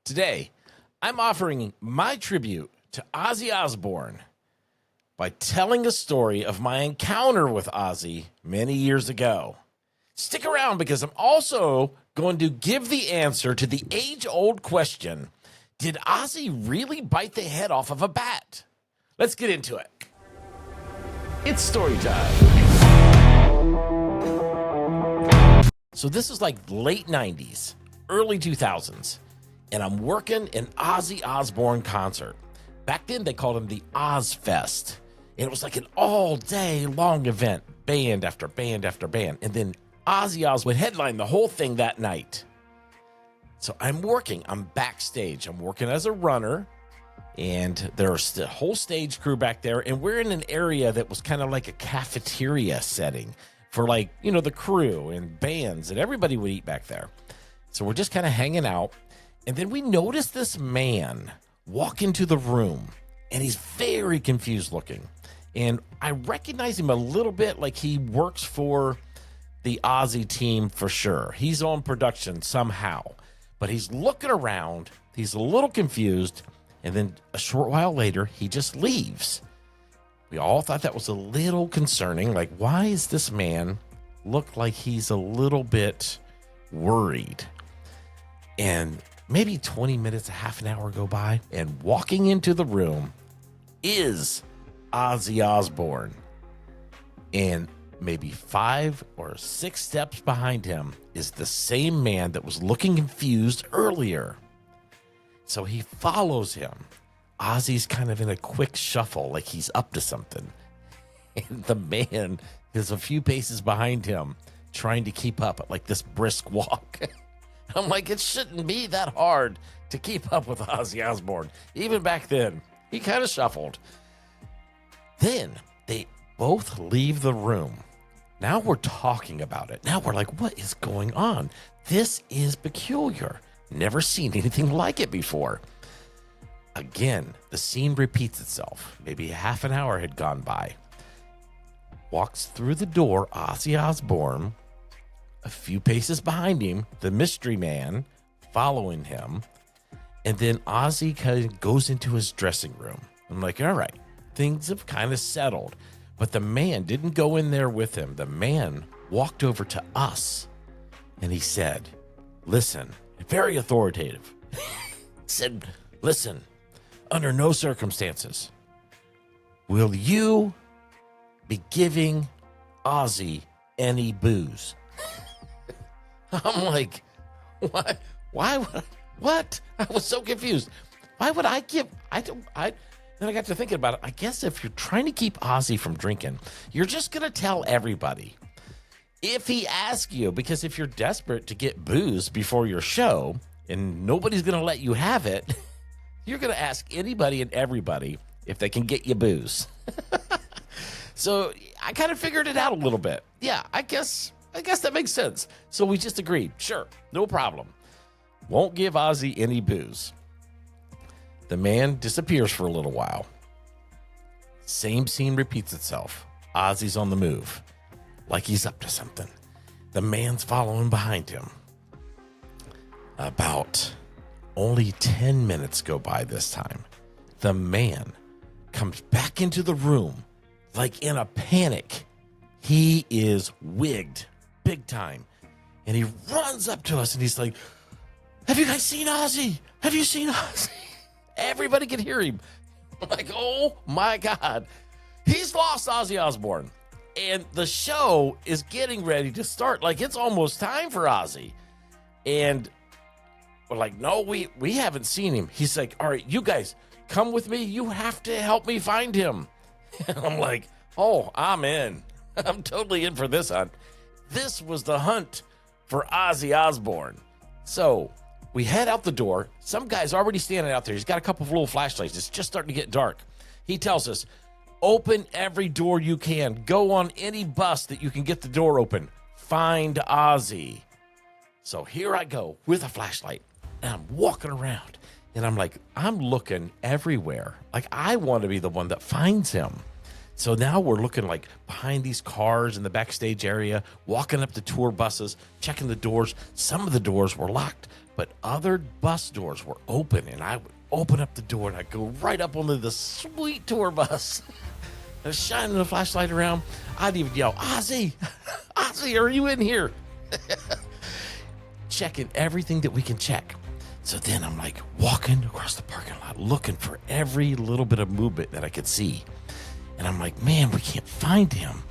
Today, I'm offering my tribute to Ozzy Osbourne by telling a story of my encounter with Ozzy many years ago. Stick around because I'm also going to give the answer to the age-old question, did Ozzy really bite the head off of a bat? Let's get into it. It's story time. So this is like late 90s, early 2000s, and I'm working an Ozzy Osbourne concert. Back then, they called him the OzFest. And it was like an all-day long event, band after band after band. And then Ozzy Osbourne headlined the whole thing that night. So I'm backstage. I'm working as a runner. And there's the whole stage crew back there. And we're in an area that was kind of like a cafeteria setting for the crew and bands. And everybody would eat back there. So we're just kind of hanging out. And then we noticed this man walk into the room. And he's very confused looking. And I recognize him a little bit, like he works for the Ozzy team for sure. He's on production somehow. But he's looking around. He's a little confused. And then a short while later, he just leaves. We all thought that was a little concerning. Like, why is this man look like he's a little bit worried? And maybe 20 minutes, a half an hour go by, and walking into the room is Ozzy Osbourne. And maybe 5 or 6 steps behind him is the same man that was looking confused earlier. So he follows him. Ozzy's kind of in a quick shuffle, like he's up to something. And the man is a few paces behind him, trying to keep up at like this brisk walk. I'm like, it shouldn't be that hard to keep up with Ozzy Osbourne. Even back then, he kind of shuffled. Then they both leave the room. Now we're talking about it. Now we're like, what is going on? This is peculiar. Never seen anything like it before. Again, the scene repeats itself. Maybe half an hour had gone by. Walks through the door, Ozzy Osbourne. A few paces behind him, the mystery man following him. And then Ozzy kind of goes into his dressing room. I'm like, all right, things have kind of settled. But the man didn't go in there with him. The man walked over to us and he said, listen, very authoritative. Said, listen, under no circumstances will you be giving Ozzy any booze. I'm like, what? Why would what? I was so confused. Why would I give? Then I got to thinking about it. I guess if you're trying to keep Ozzy from drinking, you're just going to tell everybody. If he asks you, because if you're desperate to get booze before your show and nobody's going to let you have it, you're going to ask anybody and everybody if they can get you booze. So I kind of figured it out a little bit. Yeah, I guess that makes sense. So we just agreed. Sure, no problem. Won't give Ozzy any booze. The man disappears for a little while. Same scene repeats itself. Ozzy's on the move, like he's up to something. The man's following behind him. About only 10 minutes go by this time. The man comes back into the room like in a panic. He is wigged big time. And he runs up to us and he's like, have you guys seen Ozzy? Have you seen Ozzy? Everybody can hear him. I'm like, oh my God. He's lost Ozzy Osbourne. And the show is getting ready to start. Like, it's almost time for Ozzy. And we're like, no, we haven't seen him. He's like, all right, you guys, come with me. You have to help me find him. And I'm like, oh, I'm in. I'm totally in for this hunt. This was the hunt for Ozzy Osbourne. So we head out the door. Some guy's already standing out there. He's got a couple of little flashlights. It's just starting to get dark. He tells us, open every door you can. Go on any bus that you can get the door open. Find Ozzy. So here I go with a flashlight. And I'm walking around. And I'm like, I'm looking everywhere. Like, I want to be the one that finds him. So now we're looking like behind these cars in the backstage area, walking up the tour buses, checking the doors. Some of the doors were locked, but other bus doors were open, and I would open up the door and I'd go right up onto the sweet tour bus. I was shining the flashlight around. I'd even yell, Ozzy, Ozzy, are you in here? Checking everything that we can check. So then I'm like walking across the parking lot, looking for every little bit of movement that I could see. And I'm like, man, we can't find him.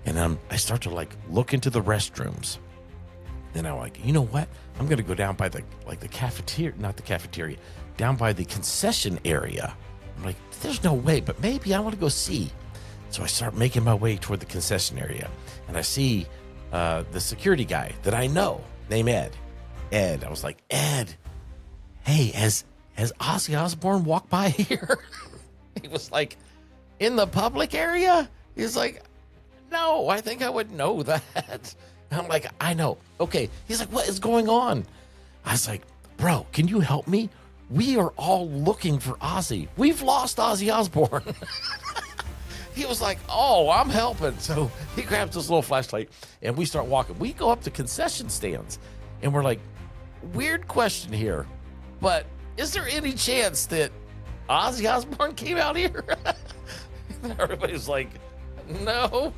And I start to like look into the restrooms. Then I'm like, you know what? I'm going to go down by the cafeteria, not the cafeteria, down by the concession area. I'm like, there's no way, but maybe I want to go see. So I start making my way toward the concession area, and I see the security guy that I know named Ed. Ed, I was like, Ed, hey, has Ozzy Osbourne walked by here? He was like, in the public area? He's like, no, I think I would know that. And I'm like, I know. Okay. He's like, what is going on? I was like, bro, can you help me? We are all looking for Ozzy. We've lost Ozzy Osbourne. He was like, oh, I'm helping. So he grabs this little flashlight and we start walking. We go up to concession stands and we're like, weird question here, but is there any chance that Ozzy Osbourne came out here? Everybody's like, no,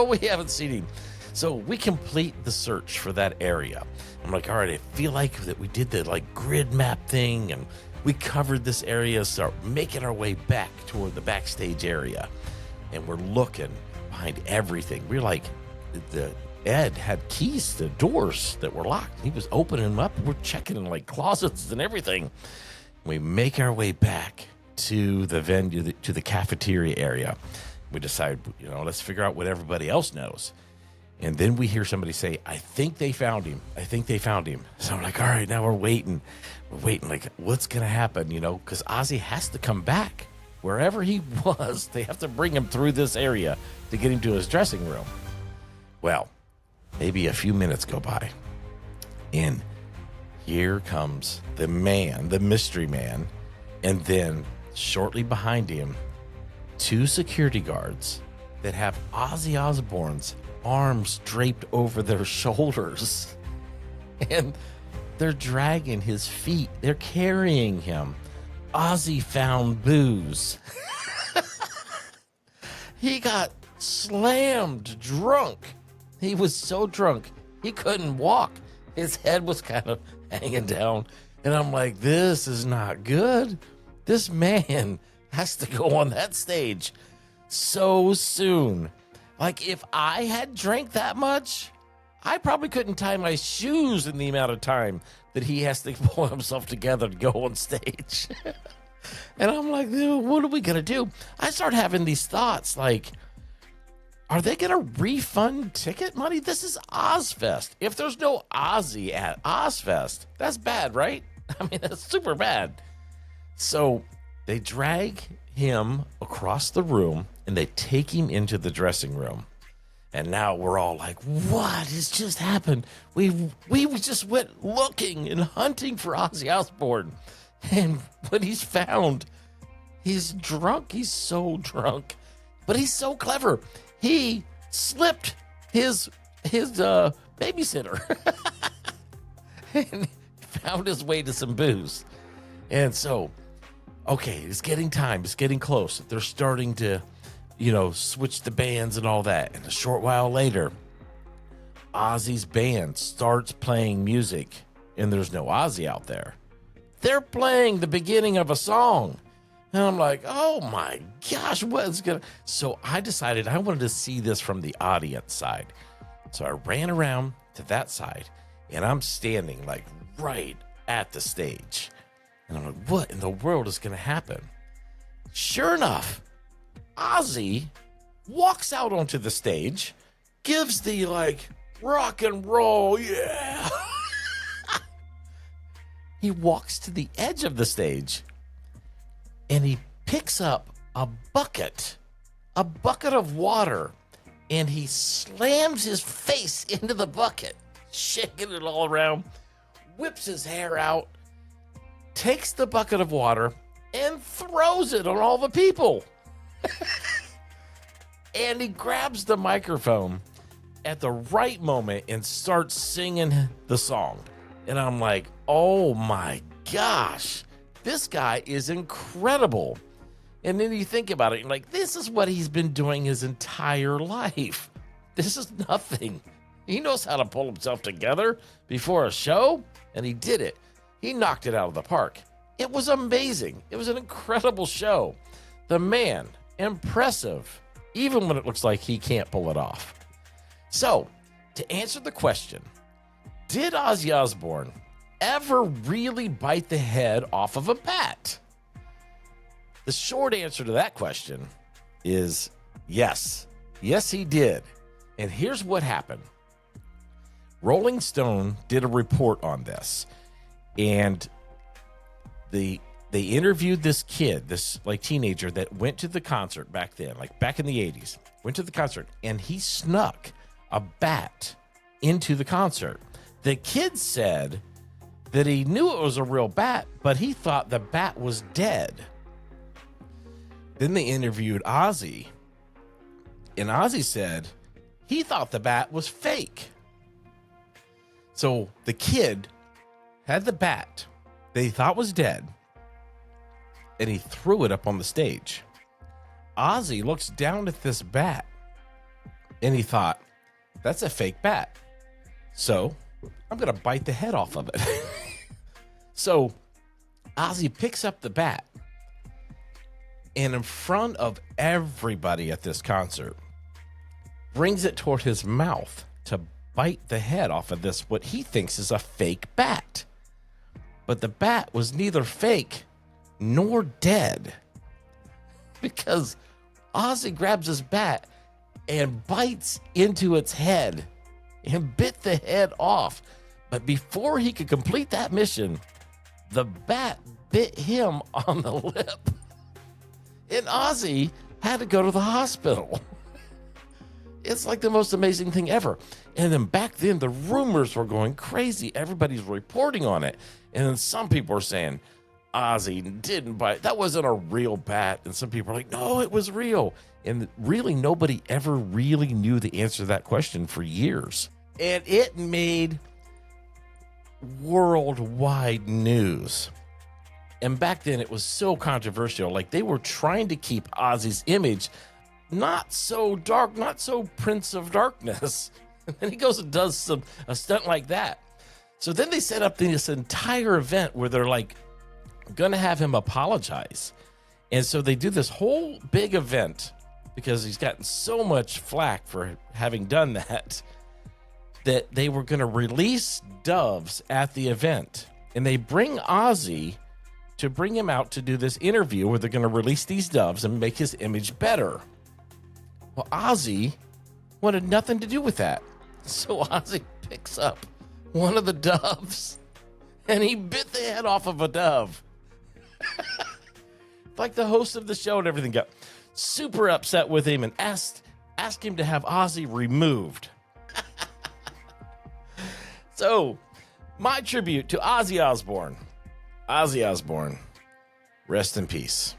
we haven't seen him. So we complete the search for that area. I'm like, all right, I feel like that we did the like grid map thing and we covered this area, start making our way back toward the backstage area. And we're looking behind everything. We're like, Ed had keys to doors that were locked. He was opening them up. We're checking in like closets and everything. We make our way back to the venue, to the cafeteria area. We decide, let's figure out what everybody else knows. And then we hear somebody say, I think they found him. So I'm like, all right, now we're waiting. Like, what's going to happen, because Ozzy has to come back. Wherever he was, they have to bring him through this area to get him to his dressing room. Well, maybe a few minutes go by. And here comes the man, the mystery man. And then shortly behind him, two security guards that have Ozzy Osbourne's arms draped over their shoulders. And they're dragging his feet. They're carrying him. Ozzy found booze. He got slammed drunk. He was so drunk, he couldn't walk. His head was kind of hanging down. And I'm like, this is not good. This man has to go on that stage so soon. Like, if I had drank that much, I probably couldn't tie my shoes in the amount of time that he has to pull himself together to go on stage. And I'm like, dude, what are we going to do? I start having these thoughts like, are they going to refund ticket money? This is OzFest. If there's no Ozzy at OzFest, that's bad, right? I mean, that's super bad. So they drag him across the room and they take him into the dressing room. And now we're all like, what has just happened? We just went looking and hunting for Ozzy Osbourne. And when he's found, he's drunk. He's so drunk. But he's so clever. He slipped his babysitter and found his way to some booze. And so, okay, it's getting time. It's getting close. They're starting to, switch the bands and all that. And a short while later, Ozzy's band starts playing music, and there's no Ozzy out there. They're playing the beginning of a song. And I'm like, oh my gosh, what's going to... So I decided I wanted to see this from the audience side. So I ran around to that side, and I'm standing like right at the stage. And I'm like, what in the world is going to happen? Sure enough, Ozzy walks out onto the stage, gives the like rock and roll, yeah. He walks to the edge of the stage and he picks up a bucket of water, and he slams his face into the bucket, shaking it all around, whips his hair out, takes the bucket of water and throws it on all the people. And he grabs the microphone at the right moment and starts singing the song. And I'm like, oh my gosh, this guy is incredible. And then you think about it, you're like, this is what he's been doing his entire life. This is nothing. He knows how to pull himself together before a show, and he did it. He knocked it out of the park. It was amazing. It was an incredible show. The man, impressive, even when it looks like he can't pull it off. So, to answer the question, did Ozzy Osbourne ever really bite the head off of a bat? The short answer to that question is yes. Yes, he did. And here's what happened. Rolling Stone did a report on this, and they interviewed this kid, this like teenager that went to the concert back then, like back in the 80s, went to the concert, and he snuck a bat into the concert. The kid said that he knew it was a real bat, but he thought the bat was dead. Then they interviewed Ozzy, and Ozzy said he thought the bat was fake. So the kid had the bat that he thought was dead, and he threw it up on the stage. Ozzy looks down at this bat, and he thought, that's a fake bat. So I'm going to bite the head off of it. So Ozzy picks up the bat, and in front of everybody at this concert, brings it toward his mouth to bite the head off of this, what he thinks is a fake bat. But the bat was neither fake nor dead, because Ozzy grabs his bat and bites into its head and bit the head off. But before he could complete that mission, the bat bit him on the lip, and Ozzy had to go to the hospital. It's like the most amazing thing ever. And then back then, the rumors were going crazy. Everybody's reporting on it. And then some people were saying, Ozzy didn't bite. That wasn't a real bat. And some people are like, no, it was real. And really, nobody ever really knew the answer to that question for years. And it made worldwide news. And back then, it was so controversial. Like, they were trying to keep Ozzy's image not so dark, not so Prince of Darkness. And then he goes and does a stunt like that. So then they set up this entire event where they're like going to have him apologize. And so they do this whole big event because he's gotten so much flack for having done that, that they were going to release doves at the event. And they bring Ozzy to bring him out to do this interview where they're going to release these doves and make his image better. Well, Ozzy wanted nothing to do with that. So Ozzy picks up one of the doves and he bit the head off of a dove. Like the host of the show and everything got super upset with him and asked him to have Ozzy removed. So, my tribute to Ozzy Osbourne. Ozzy Osbourne, rest in peace.